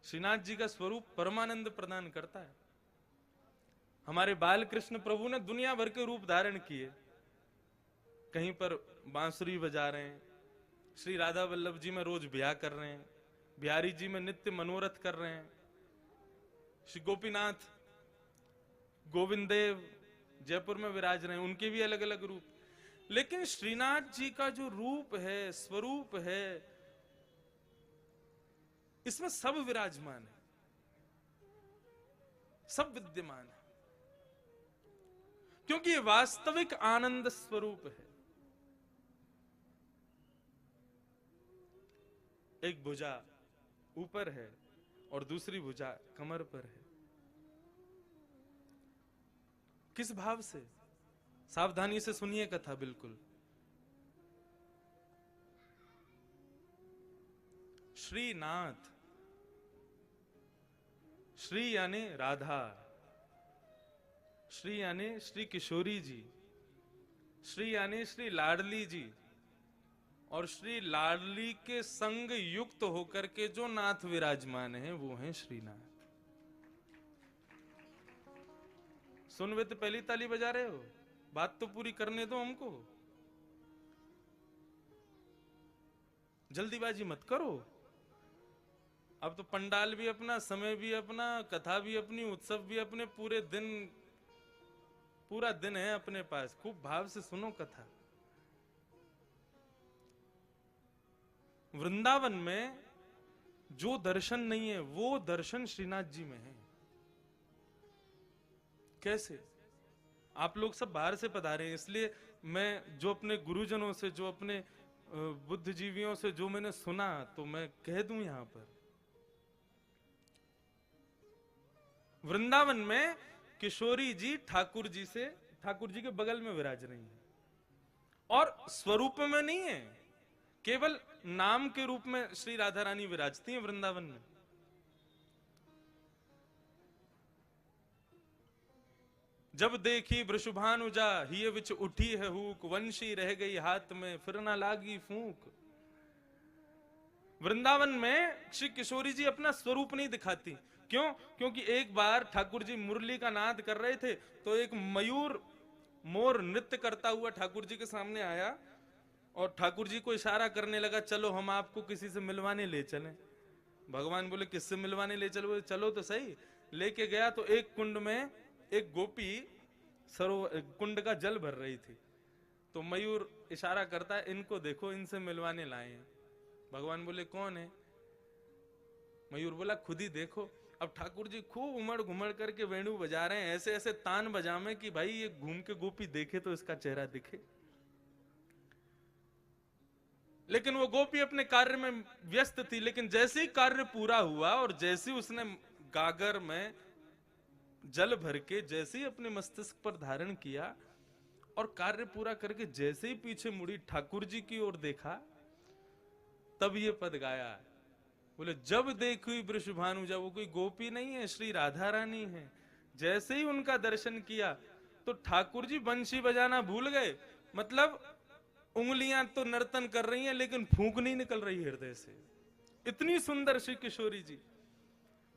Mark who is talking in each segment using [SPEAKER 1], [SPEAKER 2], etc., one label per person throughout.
[SPEAKER 1] श्रीनाथ जी का स्वरूप परमानंद प्रदान करता है। हमारे बाल कृष्ण प्रभु ने दुनिया भर के रूप धारण किए, कहीं पर बांसुरी बजा रहे हैं, श्री राधा वल्लभ जी में रोज ब्याह कर रहे हैं, बिहारी जी में नित्य मनोरथ कर रहे हैं, श्री गोपीनाथ गोविंद देव जयपुर में विराज रहे हैं, उनके भी अलग अलग रूप। लेकिन श्रीनाथ जी का जो रूप है, स्वरूप है, इसमें सब विराजमान है, सब विद्यमान है, क्योंकि ये वास्तविक आनंद स्वरूप है। एक भुजा ऊपर है और दूसरी भुजा कमर पर है। किस भाव से? सावधानी से सुनिए कथा बिल्कुल। श्रीनाथ, श्री यानी राधा, श्री यानी श्री किशोरी जी, श्री यानी श्री लाडली जी, और श्री लाडली के संग युक्त होकर के जो नाथ विराजमान हैं वो हैं श्रीनाथ। सुनवे तो पहली ताली बजा रहे हो, बात तो पूरी करने दो हमको, जल्दीबाजी मत करो। अब तो पंडाल भी अपना, समय भी अपना, कथा भी अपनी, उत्सव भी अपने, पूरे दिन, पूरा दिन है अपने पास। खूब भाव से सुनो कथा। वृंदावन में जो दर्शन नहीं है वो दर्शन श्रीनाथ जी में है। कैसे? आप लोग सब बाहर से पधारे हैं, इसलिए मैं जो अपने गुरुजनों से, जो अपने बुद्धिजीवियों से जो मैंने सुना, तो मैं कह दूं यहां पर। वृंदावन में किशोरी जी ठाकुर जी से, ठाकुर जी के बगल में विराज रही हैं, और स्वरूप में नहीं है, केवल नाम के रूप में श्री राधा रानी विराजती हैं वृंदावन में। जब देखी वृषभानुजा हिय विच उठी है हुक, वंशी रह गई हाथ में फिर ना लागी फूंक। वृंदावन में श्री किशोरी जी अपना स्वरूप नहीं दिखाती। क्यों? क्योंकि एक बार ठाकुर जी मुरली का नाद कर रहे थे, तो एक मयूर मोर नृत्य करता हुआ ठाकुर जी के सामने आया और ठाकुर जी को इशारा करने लगा, चलो हम आपको किसी से मिलवाने ले चलें। भगवान बोले किससे मिलवाने ले चलो? चलो तो सही। लेके गया तो एक कुंड में एक गोपी कुंड का जल भर रही थी, तो मयूर इशारा करता है, इनको देखो, इनसे मिलवाने लाए हैं। भगवान बोले कौन है? मयूर बोला खुद ही देखो। अब ठाकुर जी खूब उमड़ घुमड़ करके वेणु बजा रहे हैं, ऐसे ऐसे तान बजावे कि भाई ये घूम के गोपी देखे तो इसका चेहरा दिखे। लेकिन वो गोपी अपने कार्य में व्यस्त थी। लेकिन जैसे ही कार्य पूरा हुआ और जैसे ही उसने गागर में जल भर के जैसे ही अपने मस्तिष्क पर धारण किया और कार्य पूरा करके जैसे ही पीछे मुड़ी ठाकुर जी की ओर देखा, तब ये पद गाया। बोले जब देखी वृषभानुजा, वो कोई गोपी नहीं है, श्री राधा रानी है। जैसे ही उनका दर्शन किया तो ठाकुर जी बंशी बजाना भूल गए। मतलब उंगलियां तो नर्तन कर रही हैं लेकिन फूंक नहीं निकल रही हृदय से, इतनी सुंदर श्री किशोरी जी।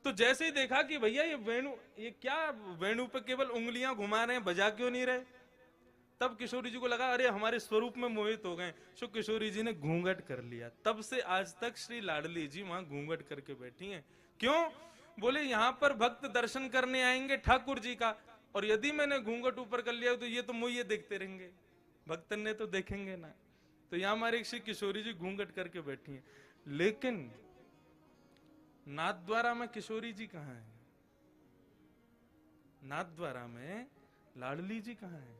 [SPEAKER 1] तो जैसे ही देखा कि भैया ये वेणु, ये क्या वेणु पे केवल उंगलियां घुमा रहे हैं, बजा क्यों नहीं रहे? तब किशोरी जी को लगा अरे हमारे स्वरूप में मोहित हो गए। सो किशोरी जी ने घूंघट कर लिया। तब से आज तक श्री लाडली जी वहां घूंघट करके बैठी हैं। क्यों? बोले यहां पर भक्त दर्शन करने आएंगे ठाकुर जी का, और यदि मैंने घूंघट ऊपर कर लिया तो ये तो मुझे देखते रहेंगे, भक्तन ने तो देखेंगे ना। तो यहां हमारे श्री किशोरी जी घूंघट करके बैठी हैं। लेकिन नाथद्वारा में किशोरी जी कहां है? नाथद्वारा में लाडली जी कहां है?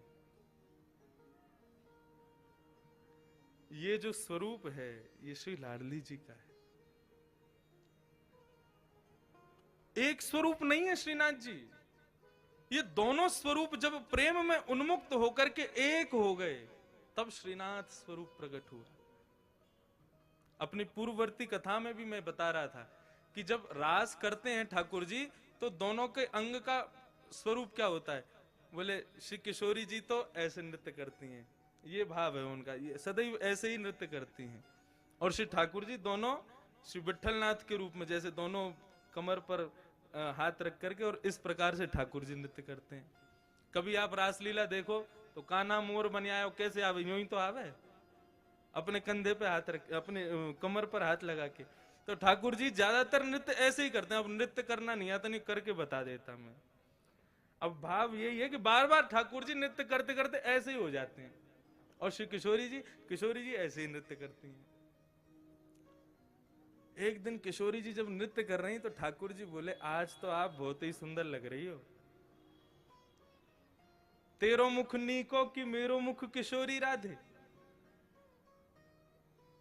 [SPEAKER 1] ये जो स्वरूप है ये श्री लाडली जी का है। एक स्वरूप नहीं है श्रीनाथ जी। ये दोनों स्वरूप जब प्रेम में उन्मुक्त होकर के एक हो गए, तब श्रीनाथ स्वरूप प्रकट हुआ। अपनी पूर्ववर्ती कथा में भी मैं बता रहा था कि जब रास करते हैं ठाकुर जी, तो दोनों के अंग का स्वरूप क्या होता है? बोले श्री किशोरी जी तो ऐसे नृत्य करती हैं, ये भाव है उनका, ये सदैव ऐसे ही नृत्य करती हैं। और श्री ठाकुर जी दोनों श्री विठलनाथ के रूप में, जैसे दोनों कमर पर हाथ रख करके और इस प्रकार से ठाकुर जी नृत्य करते हैं। कभी आप रासलीला देखो तो कान्हा मोर बन आयो, कैसे आवे, यूं ही तो आवे, अपने कंधे पे हाथ रख, अपने कमर पर हाथ लगा के। तो ठाकुर जी ज्यादातर नृत्य ऐसे ही करते हैं। अब नृत्य करना नहीं आता, नहीं करके बता देता मैं। अब भाव यही है कि बार बार ठाकुर जी नृत्य करते करते ऐसे ही हो जाते हैं, और श्री किशोरी जी ऐसे ही नृत्य करती हैं। एक दिन किशोरी जी जब नृत्य कर रही तो ठाकुर जी बोले, आज तो आप बहुत ही सुंदर लग रही हो, तेरो मुख नीको कि मेरो मुख किशोरी राधे।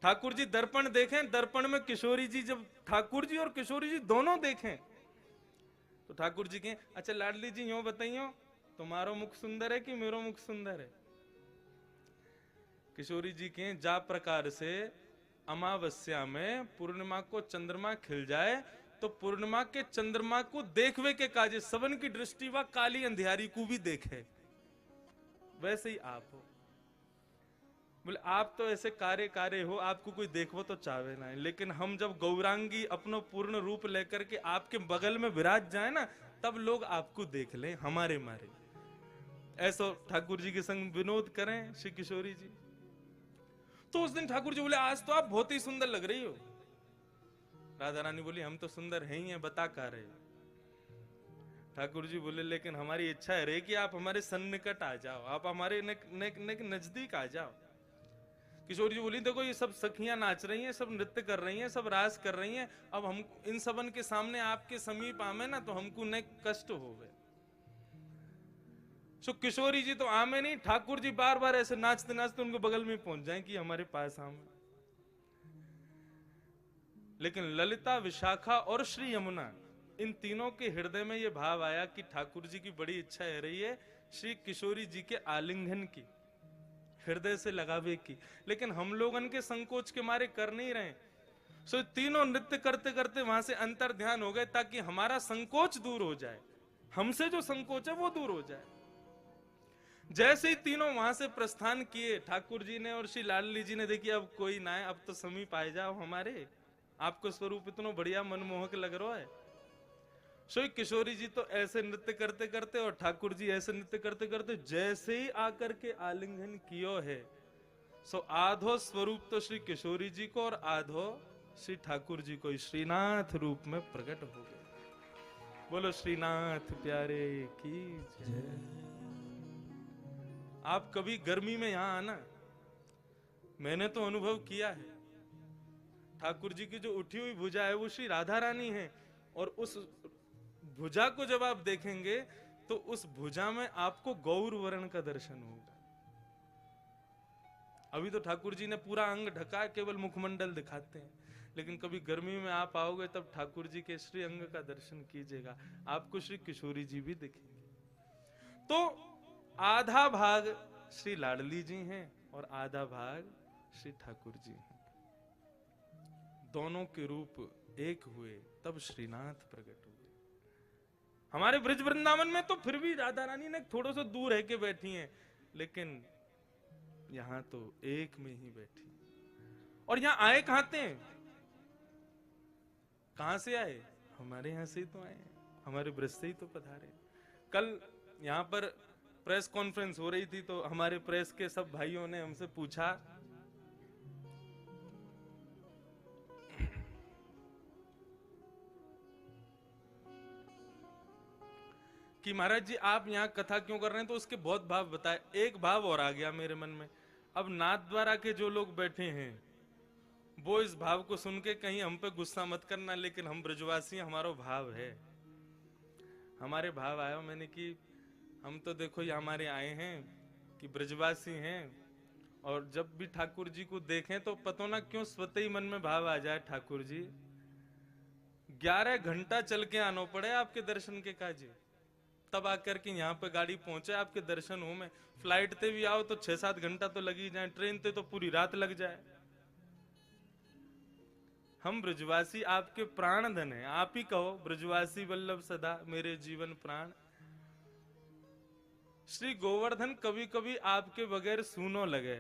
[SPEAKER 1] ठाकुर जी दर्पण देखें, दर्पण में किशोरी जी, जब ठाकुर जी और किशोरी जी दोनों देखें तो ठाकुर जी कहें, अच्छा लाडली जी यूं बताइयो, तुम्हारो मुख सुंदर है कि मेरो मुख सुंदर है। किशोरी जी कहें, जा प्रकार से अमावस्या में पूर्णिमा को चंद्रमा खिल जाए तो पूर्णिमा के चंद्रमा को देखवे के काजे सबन की दृष्टि व काली अंधियारी को भी देखे, वैसे ही आप हो। बोले आप तो ऐसे कार्य हो, आपको कोई देखो तो चाहे ना है, लेकिन हम जब गौरांगी अपनो पूर्ण रूप लेकर के आपके बगल में विराज जाए ना, तब लोग आपको देख लें हमारे मारे। ऐसा ठाकुर जी के संग विनोद करें श्री किशोरी जी। तो उस दिन ठाकुर जी बोले, आज तो आप बहुत ही सुंदर लग रही हो। राधा रानी बोली, हम तो सुंदर हैं ही हैं, बता का रहे। ठाकुर जी बोले, लेकिन हमारी इच्छा है रे कि आप हमारे सन्निकट आ जाओ, आप हमारे नजदीक आ जाओ। किशोरी जी बोली, देखो ये सब सखियां नाच रही हैं, सब नृत्य कर रही हैं, सब रास कर रही हैं, अब हम इन सबन के सामने आपके समीप आमे ना तो हमको न कष्ट होवे। सो किशोरी जी तो आमे नहीं, ठाकुर जी बार बार ऐसे नाचते नाचते उनके बगल में पहुंच जाएं कि हमारे पास आमे। लेकिन ललिता, विशाखा और श्री यमुना, इन तीनों के हृदय में यह भाव आया कि ठाकुर जी की बड़ी इच्छा है रही है श्री किशोरी जी के आलिंगन की, हृदय से लगावे की, लेकिन हम लोगन के संकोच के मारे कर नहीं रहे। सो तीनों नृत्य करते करते वहां से अंतर ध्यान हो गए, ताकि हमारा संकोच दूर हो जाए, हमसे जो संकोच है वो दूर हो जाए। जैसे ही तीनों वहां से प्रस्थान किए, ठाकुर जी ने और श्री लाडली जी ने, देखिए अब कोई ना है, अब तो समीप आ जाओ हमारे, आपको स्वरूप इतना बढ़िया मनमोहक लग रहा है। सो किशोरी जी तो ऐसे नृत्य करते करते और ठाकुर जी ऐसे नृत्य करते करते जैसे ही आकर के आलिंगन कियो है, सो आधो स्वरूप तो श्री किशोरी जी को और आधो श्री ठाकुर जी को श्रीनाथ रूप में प्रकट हो गए। बोलो श्रीनाथ प्यारे की जय। आप कभी गर्मी में यहां आना, मैंने तो अनुभव किया है, ठाकुर जी की जो उठी हुई भुजा है वो श्री राधा रानी है, और उस भुजा को जब आप देखेंगे तो उस भुजा में आपको गौर वर्ण का दर्शन होगा। अभी तो ठाकुर जी ने पूरा अंग ढका, केवल मुखमंडल दिखाते हैं, लेकिन कभी गर्मी में आप आओगे तब ठाकुर जी के श्री अंग का दर्शन कीजिएगा, आपको श्री किशोरी जी भी दिखेंगे। तो आधा भाग श्री लाडली जी हैं और आधा भाग श्री ठाकुर जी हैं, दोनों के रूप एक हुए तब श्रीनाथ प्रकट हुए। हमारे ब्रज वृंदावन में तो फिर भी राधा रानी ने थोड़ा सा दूर है के बैठी हैं, लेकिन यहां तो एक में ही बैठी। और यहां आए कहां थे, कहां से आए, हमारे यहां से ही तो आए, हमारे ब्रज से ही तो पधारे। कल यहां पर प्रेस कॉन्फ्रेंस हो रही थी, तो हमारे प्रेस के सब भाइयों ने हमसे पूछा कि महाराज जी आप यहाँ कथा क्यों कर रहे हैं, तो उसके बहुत भाव बताए। एक भाव और आ गया मेरे मन में, अब नाथ द्वारा के जो लोग बैठे हैं वो इस भाव को सुन के कहीं हम पे गुस्सा मत करना, लेकिन हम ब्रजवासी, हमारा भाव है, हमारे भाव आया। मैंने कि हम तो देखो ये हमारे आए हैं कि ब्रजवासी हैं, और जब भी ठाकुर जी को देखें तो पता ना क्यों स्वतः ही मन में भाव आ जाए, ठाकुर जी 11 घंटा चल के आना पड़े आपके दर्शन के काजे, तब आकर के यहाँ पे गाड़ी पहुंचे आपके दर्शन हो में। फ्लाइट ते भी आओ तो 6-7 घंटा तो लग ही जाए, ट्रेन ते तो पूरी रात लग जाए। हम ब्रजवासी आपके प्राण धन है, आप ही कहो ब्रजवासी वल्लभ सदा मेरे जीवन प्राण। श्री गोवर्धन कभी कभी आपके बगैर सूनो लगे,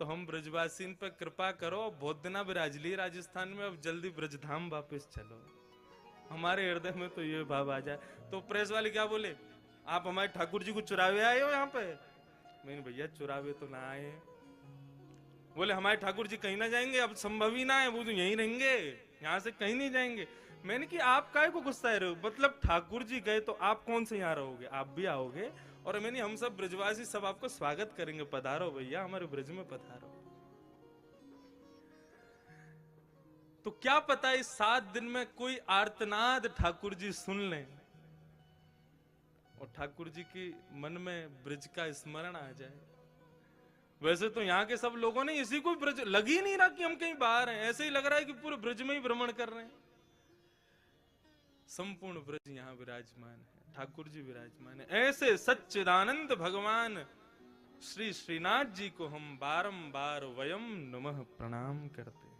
[SPEAKER 1] तो हम ब्रजवासी पे कृपा करो, बहुत दिना विराज ली राजस्थान में, अब जल्दी ब्रजधाम वापस चलो। हमारे हृदय में तो ये भाव आ जाए। तो प्रेस वाले क्या बोले, आप हमारे ठाकुर जी को चुरावे आए हो यहाँ पे? मैंने भैया चुरावे तो ना आए। बोले हमारे ठाकुर जी कहीं ना जाएंगे, अब संभव ही ना है, वो तो यहीं रहेंगे, यहाँ से कहीं नहीं जाएंगे। मैंने कि आप काहे को गुस्सा रहे हो, मतलब ठाकुर जी गए तो आप कौन से यहाँ रहोगे, आप भी आओगे। और मैंने हम सब ब्रजवासी सब आपको स्वागत करेंगे, पधारो भैया हमारे ब्रज में पधारो। तो क्या पता इस 7 दिन में कोई आर्तनाद ठाकुर जी सुन लें और ठाकुर जी की मन में ब्रज का स्मरण आ जाए। वैसे तो यहाँ के सब लोगों ने इसी को ब्रज, लग ही नहीं रहा कि हम कहीं बाहर हैं, ऐसे ही लग रहा है कि पूरे ब्रज में ही भ्रमण कर रहे हैं। संपूर्ण ब्रज यहाँ विराजमान है, ठाकुर जी विराजमान है। ऐसे सच्चिदानंद भगवान श्री श्रीनाथ जी को हम बारंबार वयम नमः प्रणाम करते।